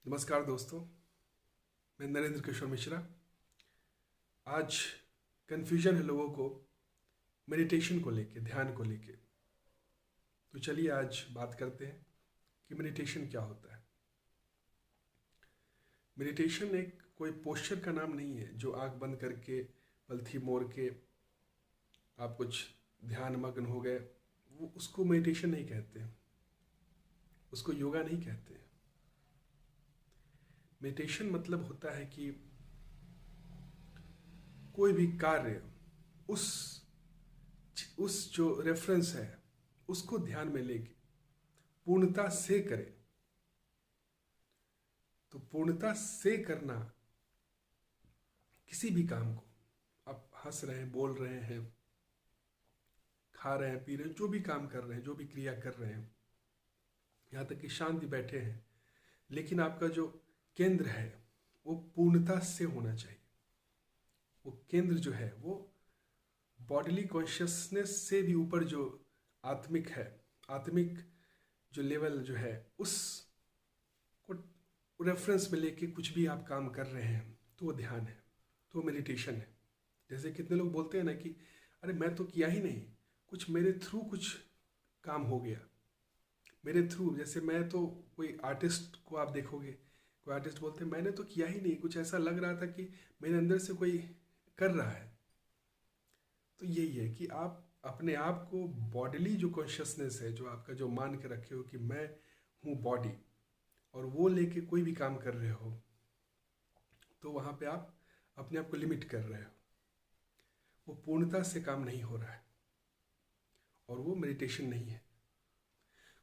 नमस्कार दोस्तों, मैं नरेंद्र किशोर मिश्रा। आज कन्फ्यूजन है लोगों को मेडिटेशन को लेके, ध्यान को लेके। तो चलिए आज बात करते हैं कि मेडिटेशन क्या होता है। मेडिटेशन एक कोई पोस्चर का नाम नहीं है जो आंख बंद करके पलथी मोड़ के आप कुछ ध्यान मग्न हो गए। वो उसको मेडिटेशन नहीं कहते, उसको योगा नहीं कहते। मेडिटेशन मतलब होता है कि कोई भी कार्य उस उस जो रेफरेंस है उसको ध्यान में लेके पूर्णता से करें। तो पूर्णता से करना किसी भी काम को, आप हंस रहे हैं, बोल रहे हैं, खा रहे हैं, पी रहे हैं, जो भी काम कर रहे हैं, जो भी क्रिया कर रहे हैं, यहाँ तक कि शांति बैठे हैं, लेकिन आपका जो केंद्र है वो पूर्णता से होना चाहिए। वो केंद्र जो है वो बॉडीली कॉन्शियसनेस से भी ऊपर जो आत्मिक है, आत्मिक जो लेवल जो है उस को रेफरेंस में लेके कुछ भी आप काम कर रहे हैं तो वो ध्यान है, तो वो मेडिटेशन है। जैसे कितने लोग बोलते हैं ना कि अरे मैं तो किया ही नहीं, कुछ मेरे थ्रू कुछ काम हो गया, मेरे थ्रू। जैसे मैं तो कोई आर्टिस्ट को आप देखोगे, कोई आर्टिस्ट बोलते हैं मैंने तो किया ही नहीं, कुछ ऐसा लग रहा था कि मेरे अंदर से कोई कर रहा है। तो यही है कि आप अपने आप को बॉडीली जो कॉन्शियसनेस है, जो आपका जो मान के रखे हो कि मैं हूँ बॉडी, और वो लेके कोई भी काम कर रहे हो तो वहाँ पे आप अपने आप को लिमिट कर रहे हो। वो पूर्णता से काम नहीं हो रहा है और वो मेडिटेशन नहीं है।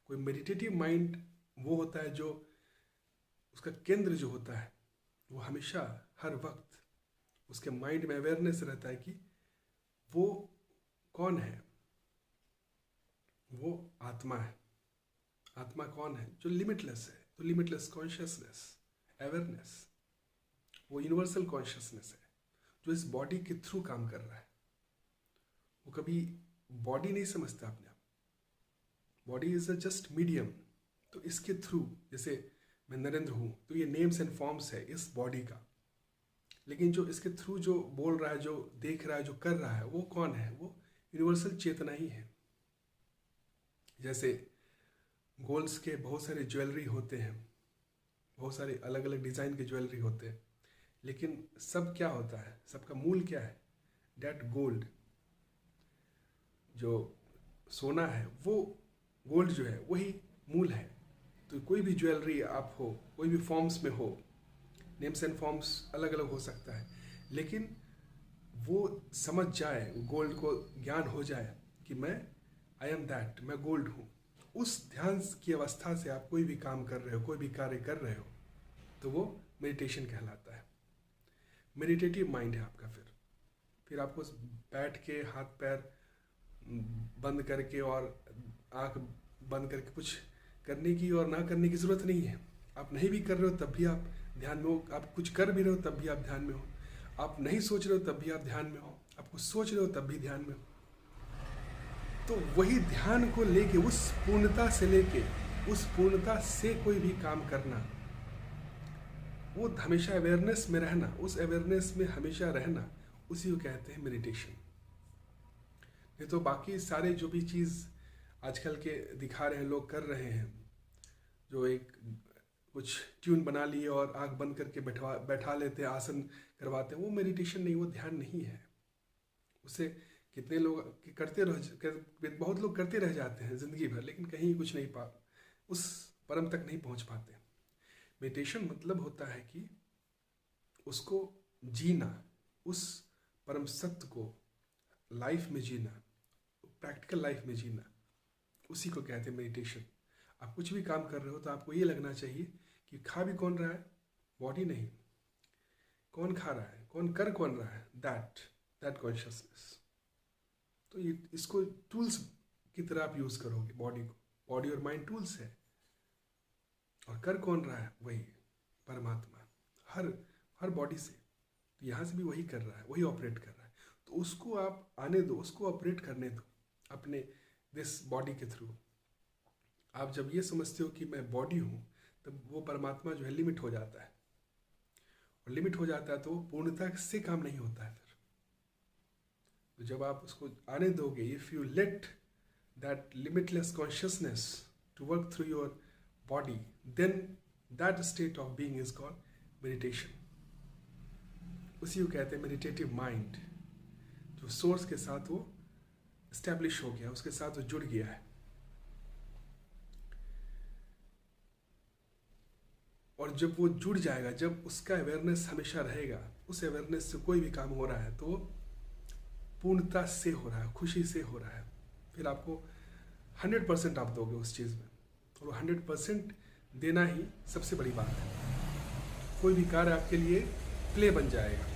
कोई मेडिटेटिव माइंड वो होता है जो उसका केंद्र जो होता है वो हमेशा हर वक्त उसके माइंड में अवेयरनेस रहता है कि वो कौन है। वो आत्मा है। आत्मा कौन है? जो लिमिटलेस है। तो लिमिटलेस कॉन्शियसनेस, अवेयरनेस, वो यूनिवर्सल कॉन्शियसनेस है जो इस बॉडी के थ्रू काम कर रहा है। वो कभी बॉडी नहीं समझता अपने आप। Body is a just medium. तो इसके थ्रू, जैसे मैं नरेंद्र हूँ तो ये नेम्स एंड फॉर्म्स है इस बॉडी का, लेकिन जो इसके थ्रू जो बोल रहा है, जो देख रहा है, जो कर रहा है, वो कौन है? वो यूनिवर्सल चेतना ही है। जैसे गोल्ड्स के बहुत सारे ज्वेलरी होते हैं, बहुत सारे अलग अलग डिज़ाइन के ज्वेलरी होते हैं, लेकिन सब क्या होता है? सबका मूल क्या है? डेट गोल्ड। जो सोना है वो गोल्ड जो है वही मूल है। तो कोई भी ज्वेलरी आप हो, कोई भी फॉर्म्स में हो, नेम्स एंड फॉर्म्स अलग अलग हो सकता है, लेकिन वो समझ जाए, गोल्ड को ज्ञान हो जाए कि मैं आई एम दैट, मैं गोल्ड हूँ। उस ध्यान की अवस्था से आप कोई भी काम कर रहे हो, कोई भी कार्य कर रहे हो, तो वो मेडिटेशन कहलाता है। मेडिटेटिव माइंड है आपका। फिर आपको बैठ के हाथ पैर बंद करके और आंख बंद करके कुछ करने की और ना करने की ज़रूरत नहीं है। आप नहीं भी कर रहे हो तब भी आप ध्यान में हो, आप कुछ कर भी रहे हो तब भी आप ध्यान में हो, आप नहीं सोच रहे हो तब भी आप ध्यान में हो, आप कुछ सोच रहे हो तब भी ध्यान में हो। तो वही ध्यान को लेके, उस पूर्णता से लेके उस पूर्णता से कोई भी काम करना, वो हमेशा अवेयरनेस में रहना, उस अवेयरनेस में हमेशा रहना, उसी को कहते हैं मेडिटेशन। नहीं तो बाकी सारे जो भी चीज़ आजकल के दिखा रहे हैं, लोग कर रहे हैं, जो एक कुछ ट्यून बना लिए और आंख बंद करके बैठा लेते हैं, आसन करवाते हैं, वो मेडिटेशन नहीं, वो ध्यान नहीं है। उसे कितने लोग बहुत लोग करते रह जाते हैं ज़िंदगी भर, लेकिन कहीं कुछ नहीं उस परम तक नहीं पहुंच पाते। मेडिटेशन मतलब होता है कि उसको जीना, उस परम सत्य को लाइफ में जीना, प्रैक्टिकल लाइफ में जीना, उसी को कहते हैं मेडिटेशन। आप कुछ भी काम कर रहे हो तो आपको ये लगना चाहिए कि खा भी कौन रहा है? बॉडी नहीं। कौन खा रहा है? कौन रहा है? That consciousness. तो ये इसको टूल्स की तरह आप यूज़ करोगे बॉडी को। बॉडी और माइंड टूल्स है, और कर कौन रहा है? वही परमात्मा। हर हर बॉडी से, तो यहाँ से भी वही कर रहा है, वही ऑपरेट कर रहा है। तो उसको आप आने दो, उसको ऑपरेट करने दो अपने दिस बॉडी के थ्रू। आप जब ये समझते हो कि मैं बॉडी हूँ, तब वो परमात्मा जो है लिमिट हो जाता है, और लिमिट हो जाता है तो पूर्णता से काम नहीं होता है फिर। तो जब आप उसको आने दोगे, if you let that limitless consciousness to work through your body, then that state of being is called meditation. उसी को कहते हैं मेडिटेटिव माइंड, जो सोर्स के साथ वो एस्टैब्लिश हो गया, उसके साथ वो जुड़ गया है। और जब वो जुड़ जाएगा, जब उसका अवेयरनेस हमेशा रहेगा, उस अवेयरनेस से कोई भी काम हो रहा है तो पूर्णता से हो रहा है, खुशी से हो रहा है, फिर आपको 100% आप दोगे उस चीज़ में, और वो 100% देना ही सबसे बड़ी बात है। कोई भी कार्य आपके लिए प्ले बन जाएगा,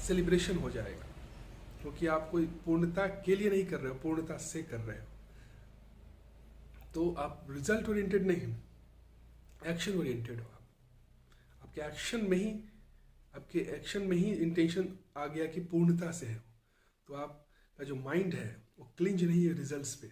सेलिब्रेशन हो जाएगा, क्योंकि आप कोई पूर्णता के लिए नहीं कर रहे हो, पूर्णता से कर रहे हो। तो आप रिजल्ट ओरिएंटेड नहीं, एक्शन ओरिएंटेड हो। आपके एक्शन में ही इंटेंशन आ गया कि पूर्णता से है, तो आपका जो माइंड है वो क्लिंज नहीं है रिजल्ट्स पे।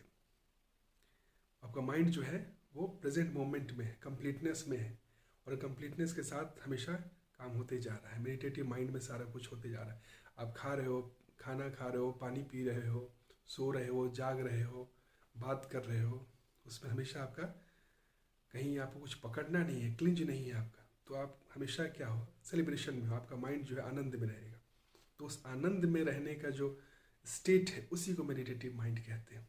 आपका माइंड जो है वो प्रेजेंट मोमेंट में है, कंप्लीटनेस में है, और कंप्लीटनेस के साथ हमेशा काम होते जा रहा है। मेडिटेटिव माइंड में सारा कुछ होते जा रहा है। आप खा रहे हो, खाना खा रहे हो, पानी पी रहे हो, सो रहे हो, जाग रहे हो, बात कर रहे हो, उसमें हमेशा आपका कहीं आपको कुछ पकड़ना नहीं है, क्लिंज नहीं है आपका। तो आप हमेशा क्या हो, सेलिब्रेशन में हो, आपका माइंड जो है आनंद में रहेगा। तो उस आनंद में रहने का जो स्टेट है उसी को मेडिटेटिव माइंड कहते हैं।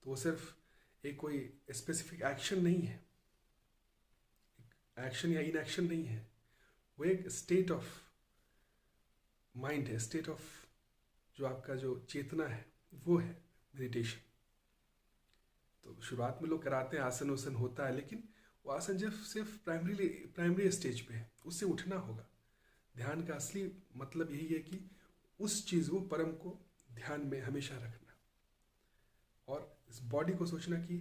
तो वो सिर्फ एक कोई स्पेसिफिक एक्शन नहीं है, एक्शन या इनएक्शन नहीं है, वो एक स्टेट ऑफ माइंड है, स्टेट ऑफ जो आपका जो चेतना है वो है मेडिटेशन। तो शुरुआत में लोग कराते हैं, आसन उसन होता है, लेकिन वो आसन जब सिर्फ प्राइमरी स्टेज पे है, उससे उठना होगा। ध्यान का असली मतलब यही है कि उस चीज़ को, परम को ध्यान में हमेशा रखना, और इस बॉडी को सोचना कि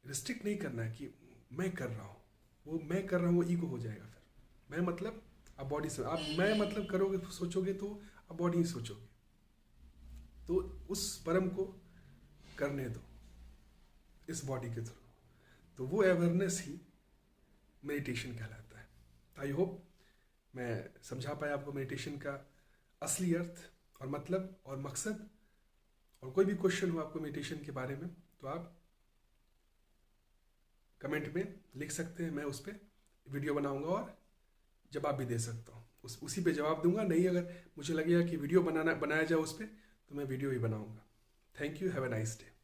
रिस्ट्रिक्ट नहीं करना कि मैं कर रहा हूँ। वो मैं कर रहा हूँ वो ईगो हो जाएगा फिर। मैं मतलब आप बॉडी से, आप मैं मतलब करोगे, सोचोगे तो आप बॉडी ही सोचोगे। तो उस परम को करने दो इस बॉडी के थ्रू, तो वो अवेयरनेस ही मेडिटेशन कहलाता है। आई होप मैं समझा पाया आपको मेडिटेशन का असली अर्थ और मतलब और मकसद। और कोई भी क्वेश्चन हो आपको मेडिटेशन के बारे में तो आप कमेंट में लिख सकते हैं, मैं उस पर वीडियो बनाऊंगा और जवाब भी दे सकता हूँ, उसी पे जवाब दूंगा। नहीं अगर मुझे लगेगा कि वीडियो बनाया जाए उस पर, तो मैं वीडियो ही बनाऊंगा। Thank you, have a nice day.